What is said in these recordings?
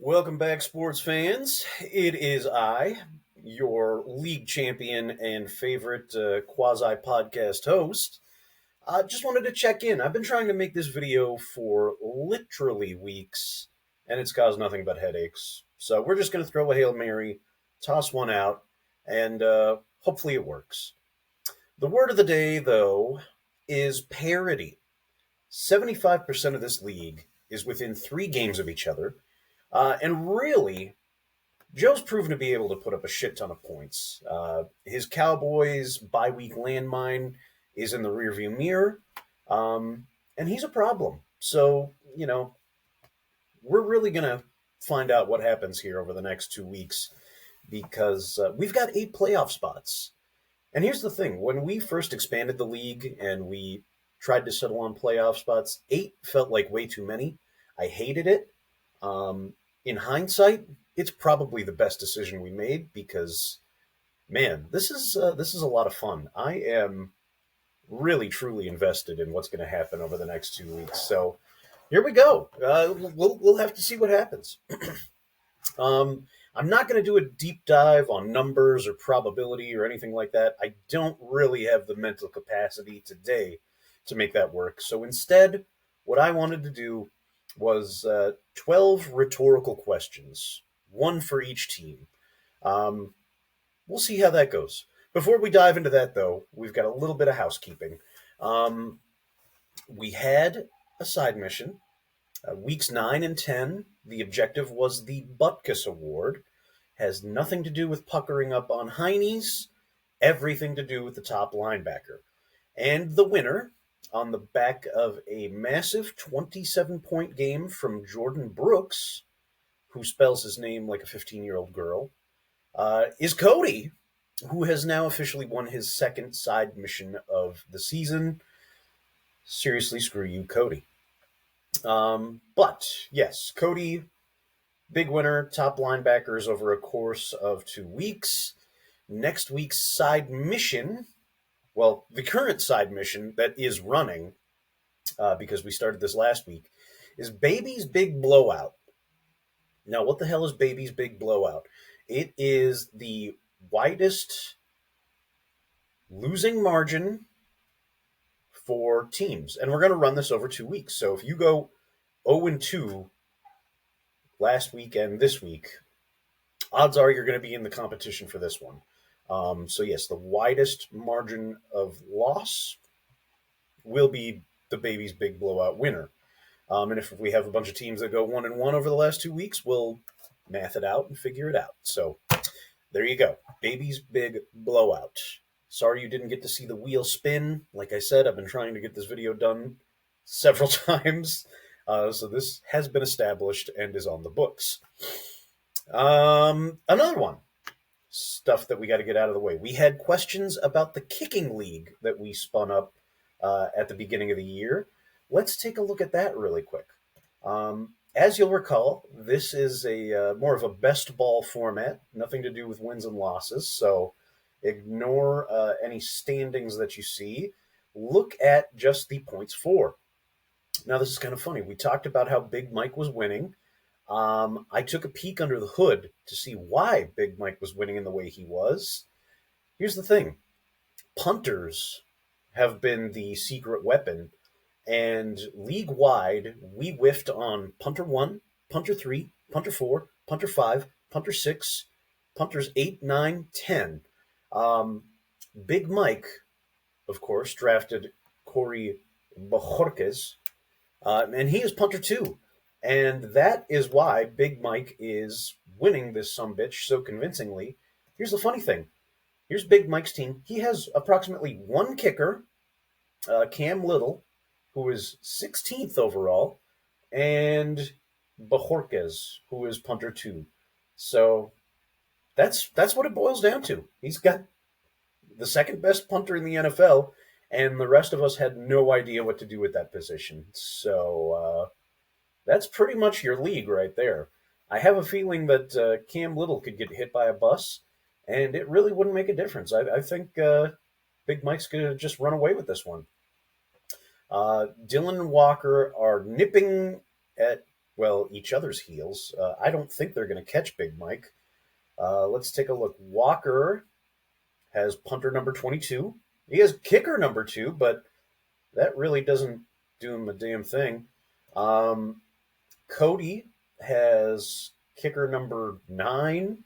Welcome back, sports fans. It is I, your league champion and favorite quasi podcast host. I just wanted to check in. I've been trying to make this video for literally weeks, and it's caused nothing but headaches. So we're just going to throw a Hail Mary, toss one out, and hopefully it works. The word of the day, though, is parity. 75% of this league is within 3 games of each other. And really, Joe's proven to be able to put up a shit ton of points. His Cowboys bye-week landmine is in the rearview mirror, and he's a problem. So, we're really going to find out what happens here over the next 2 weeks because we've got 8 playoff spots. And here's the thing. When we first expanded the league and we tried to settle on playoff spots, 8 felt like way too many. I hated it. In hindsight, it's probably the best decision we made because, man, this is a lot of fun. I am really truly invested in what's going to happen over the next 2 weeks. So here we go. We'll have to see what happens. I'm not going to do a deep dive on numbers or probability or anything like that. I don't really have the mental capacity today to make that work. So instead, what I wanted to do was 12 rhetorical questions, one for each team. We'll see how that goes. Before we dive into that, though, we've got a little bit of housekeeping. We had a side mission. Weeks 9 and 10, the objective was the Butkus Award. Has nothing to do with puckering up on heinies, everything to do with the top linebacker. And the winner, on the back of a massive 27-point game from Jordan Brooks, who spells his name like a 15-year-old girl, is Cody, who has now officially won his second side mission of the season. Seriously, screw you, Cody. But, yes, Cody, big winner, top linebackers over a course of 2 weeks. Next week's side mission, well, the current side mission that is running, because we started this last week, is Baby's Big Blowout. Now, what the hell is Baby's Big Blowout? It is the widest losing margin for teams. And we're going to run this over 2 weeks. So if you go 0-2 last week and this week, odds are you're going to be in the competition for this one. So yes, the widest margin of loss will be the Baby's Big Blowout winner. And if we have a bunch of teams that go 1-1 over the last 2 weeks, we'll math it out and figure it out. So there you go. Baby's Big Blowout. Sorry you didn't get to see the wheel spin. Like I said, I've been trying to get this video done several times. So this has been established and is on the books. Another one. Stuff that we got to get out of the way. We had questions about the kicking league that we spun up at the beginning of the year. Let's take a look at that really quick. As you'll recall, this is a more of a best ball format, nothing to do with wins and losses. So ignore any standings that you see. Look at just the points for. Now, this is kind of funny. We talked about how Big Mike was winning. I took a peek under the hood to see why Big Mike was winning in the way he was. Here's the thing. Punters have been the secret weapon. And league-wide, we whiffed on punter 1, punter 3, punter 4, punter 5, punter 6, punters 8, 9, 10. Big Mike, of course, drafted Corey Bojorquez, and he is punter 2. And that is why Big Mike is winning this sumbitch so convincingly. Here's the funny thing. Here's Big Mike's team. He has approximately one kicker, Cam Little, who is 16th overall, and Bajorquez, who is punter 2. So that's what it boils down to. He's got the second best punter in the NFL, and the rest of us had no idea what to do with that position. So that's pretty much your league right there. I have a feeling that Cam Little could get hit by a bus, and it really wouldn't make a difference. I think Big Mike's going to just run away with this one. Dylan and Walker are nipping at well, each other's heels. I don't think they're going to catch Big Mike. Let's take a look. Walker has punter number 22. He has kicker number 2, but that really doesn't do him a damn thing. Um, Cody has kicker number 9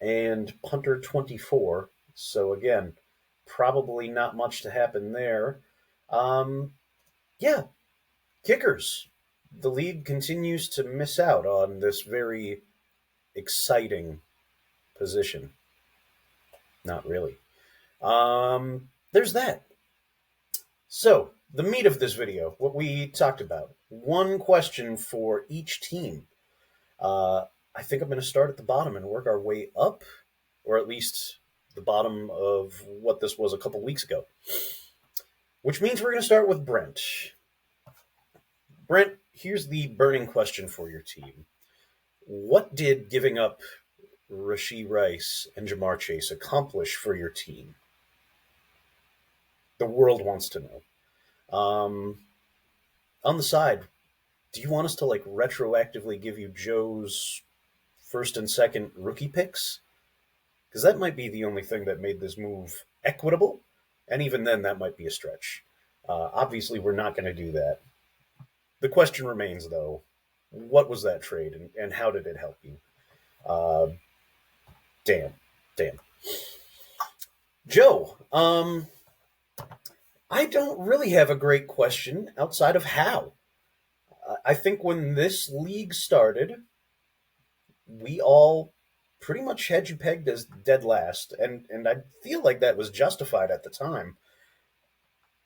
and punter 24. So again, probably not much to happen there. Um, yeah, kickers. The league continues to miss out on this very exciting position. Not really. There's that. So, the meat of this video, what we talked about. One question for each team. I think I'm going to start at the bottom and work our way up, or at least the bottom of what this was a couple weeks ago. Which means we're going to start with Brent. Brent, here's the burning question for your team. What did giving up Rashee Rice and Jamar Chase accomplish for your team? The world wants to know. On the side, do you want us to like retroactively give you Joe's first and second rookie picks? Because that might be the only thing that made this move equitable, and even then, that might be a stretch. Obviously, we're not going to do that. The question remains, though, what was that trade, and how did it help you? Damn. Joe, I don't really have a great question outside of how. I think when this league started, we all pretty much had you pegged as dead last, and I feel like that was justified at the time.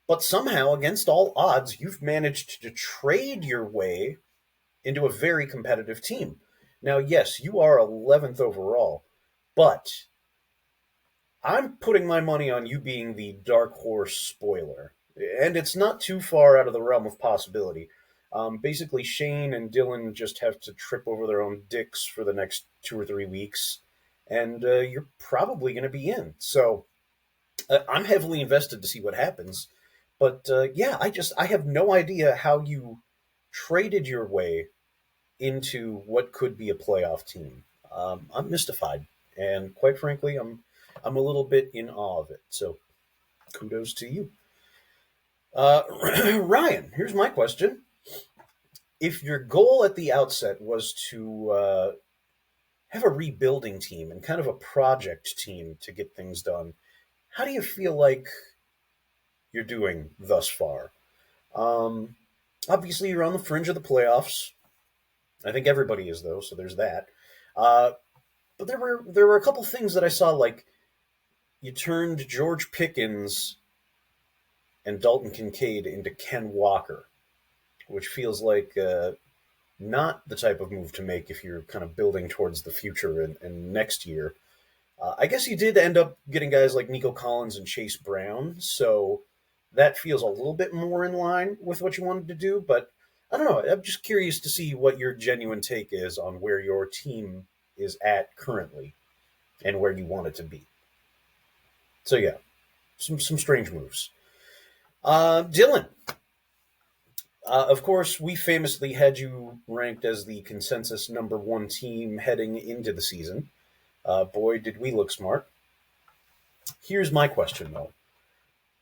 But somehow, against all odds, you've managed to trade your way into a very competitive team. Now, yes, you are 11th overall, but I'm putting my money on you being the dark horse spoiler. And it's not too far out of the realm of possibility. Basically, Shane and Dylan just have to trip over their own dicks for the next 2 or 3 weeks, and you're probably going to be in. So I'm heavily invested to see what happens. But yeah, I have no idea how you traded your way into what could be a playoff team. I'm mystified, and quite frankly, I'm a little bit in awe of it. So kudos to you. Ryan, here's my question. If your goal at the outset was to have a rebuilding team and kind of a project team to get things done, how do you feel like you're doing thus far? Obviously, you're on the fringe of the playoffs. I think everybody is, though, so there's that. But there were a couple things that I saw, like you turned George Pickens and Dalton Kincaid into Ken Walker, which feels like not the type of move to make if you're kind of building towards the future and next year. I guess you did end up getting guys like Nico Collins and Chase Brown, so that feels a little bit more in line with what you wanted to do. But I don't know. I'm just curious to see what your genuine take is on where your team is at currently and where you want it to be. So yeah, some strange moves. Dylan, of course, we famously had you ranked as the consensus number 1 team heading into the season. Boy, did we look smart. Here's my question, though.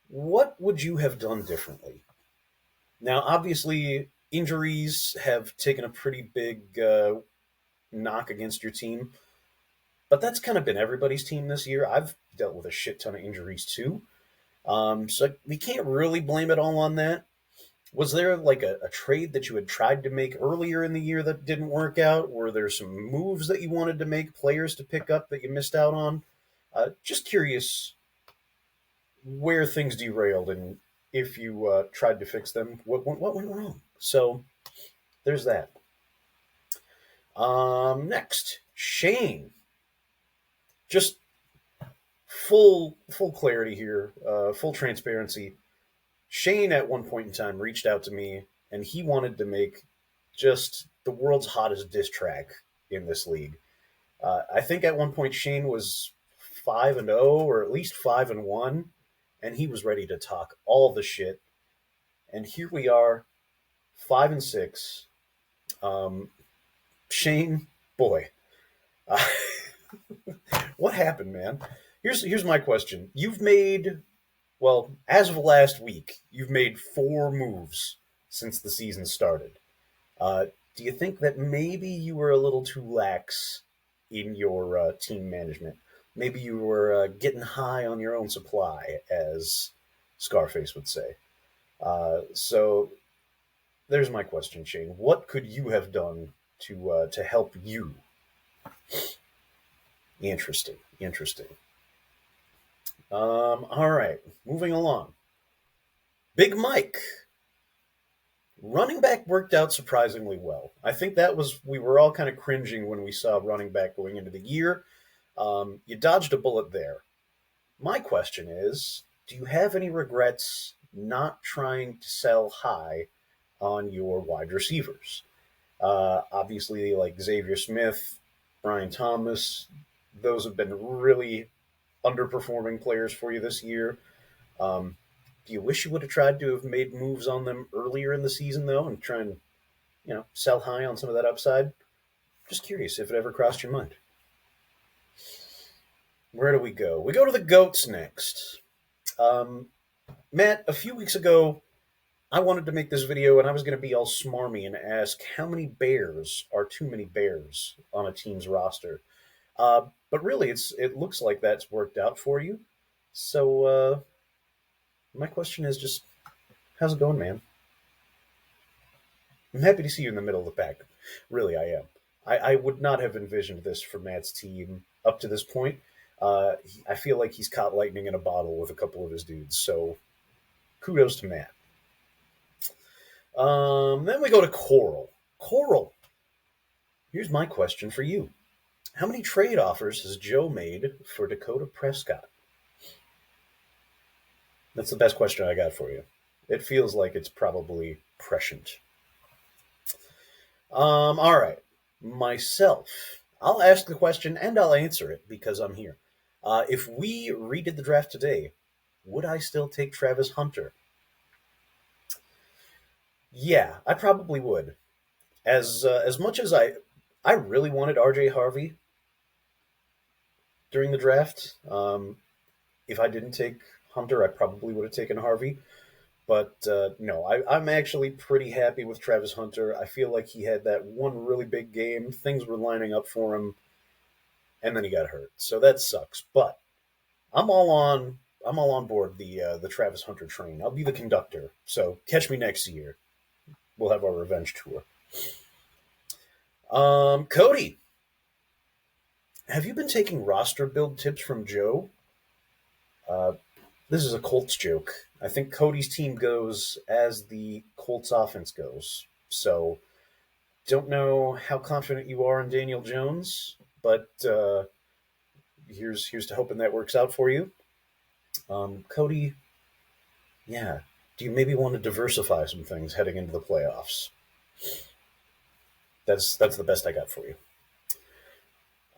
What would you have done differently? Now, obviously, injuries have taken a pretty big knock against your team, but that's kind of been everybody's team this year. I've dealt with a shit ton of injuries, too. So we can't really blame it all on that. Was there like a trade that you had tried to make earlier in the year that didn't work out? Were there some moves that you wanted to make, players to pick up that you missed out on? Just curious where things derailed and if you tried to fix them, what went wrong? So there's that. Next, Shane. Just full clarity here, full transparency. Shane at one point in time reached out to me and he wanted to make just the world's hottest diss track in this league. I think at one point Shane was 5-0 or at least 5-1, and he was ready to talk all the shit. And here we are, 5-6, Um, Shane, boy, uh, what happened, man? Here's my question. You've made, well, as of last week, you've made 4 moves since the season started. Uh, do you think that maybe you were a little too lax in your team management? Maybe you were getting high on your own supply, as Scarface would say. So there's my question, Shane. What could you have done to help you? Interesting, interesting. All right, moving along. Big Mike, running back worked out surprisingly well. I think that was we were all kind of cringing when we saw running back going into the year. You dodged a bullet there. My question is, do you have any regrets not trying to sell high on your wide receivers? Obviously, like Xavier Smith, Brian Thomas, those have been really underperforming players for you this year. Um, do you wish you would have tried to have made moves on them earlier in the season, though, and try and sell high on some of that upside? Just curious if it ever crossed your mind. Where do we go? We go to the goats next. Um, Matt, a few weeks ago, I wanted to make this video and I was going to be all smarmy and ask how many bears are too many bears on a team's roster. But really, it looks like that's worked out for you. So my question is just, how's it going, man? I'm happy to see you in the middle of the pack. Really, I am. I would not have envisioned this for Matt's team up to this point. I feel like he's caught lightning in a bottle with a couple of his dudes. So kudos to Matt. Then we go to Coral. Coral, here's my question for you. How many trade offers has Joe made for Dakota Prescott? That's the best question I got for you. It feels like it's probably prescient. All right. Myself. I'll ask the question and I'll answer it because I'm here. If we redid the draft today, would I still take Travis Hunter? Yeah, I probably would. As much as I really wanted R.J. Harvey during the draft. If I didn't take Hunter, I probably would have taken Harvey. But no, I'm actually pretty happy with Travis Hunter. I feel like he had that one really big game. Things were lining up for him, and then he got hurt. So that sucks. But I'm all on. I'm all on board the Travis Hunter train. I'll be the conductor. So catch me next year. We'll have our revenge tour. Cody, have you been taking roster build tips from Joe? Uh, this is a Colts joke. I think Cody's team goes as the Colts offense goes. So don't know how confident you are in Daniel Jones, but here's to hoping that works out for you. Cody, yeah. Do you maybe want to diversify some things heading into the playoffs? That's the best I got for you.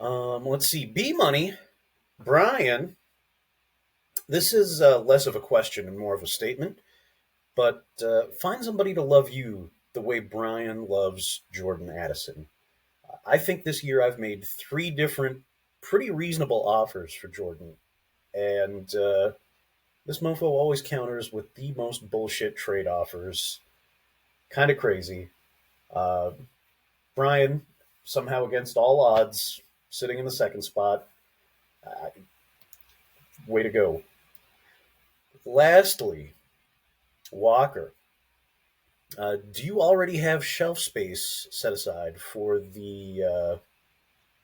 Let's see. B Money, Brian. This is less of a question and more of a statement. But find somebody to love you the way Brian loves Jordan Addison. I think this year I've made 3 different, pretty reasonable offers for Jordan, and this mofo always counters with the most bullshit trade offers. Kind of crazy. Uh, Brian, somehow against all odds, sitting in the second spot. Uh, Way to go. Lastly, Walker. Do you already have shelf space set aside for the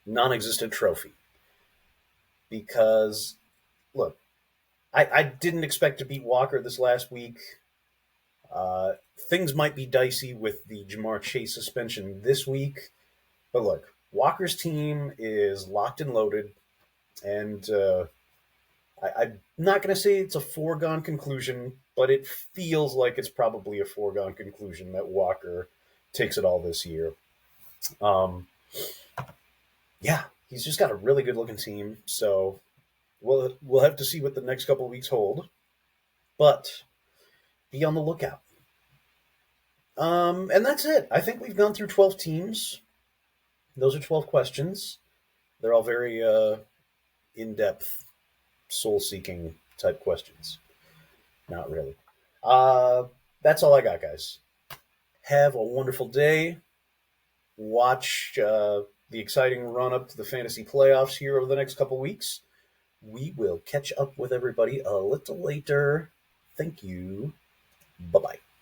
non-existent trophy? Because, look, I didn't expect to beat Walker this last week. Things might be dicey with the Jamar Chase suspension this week. But look, Walker's team is locked and loaded. And I'm not going to say it's a foregone conclusion, but it feels like it's probably a foregone conclusion that Walker takes it all this year. Um, yeah, he's just got a really good looking team. So we'll have to see what the next couple of weeks hold. But be on the lookout. And that's it. I think we've gone through 12 teams. Those are 12 questions. They're all very in depth, soul seeking type questions. Not really. Uh, that's all I got, guys. Have a wonderful day. Watch the exciting run up to the fantasy playoffs here over the next couple weeks. We will catch up with everybody a little later. Thank you. Bye bye.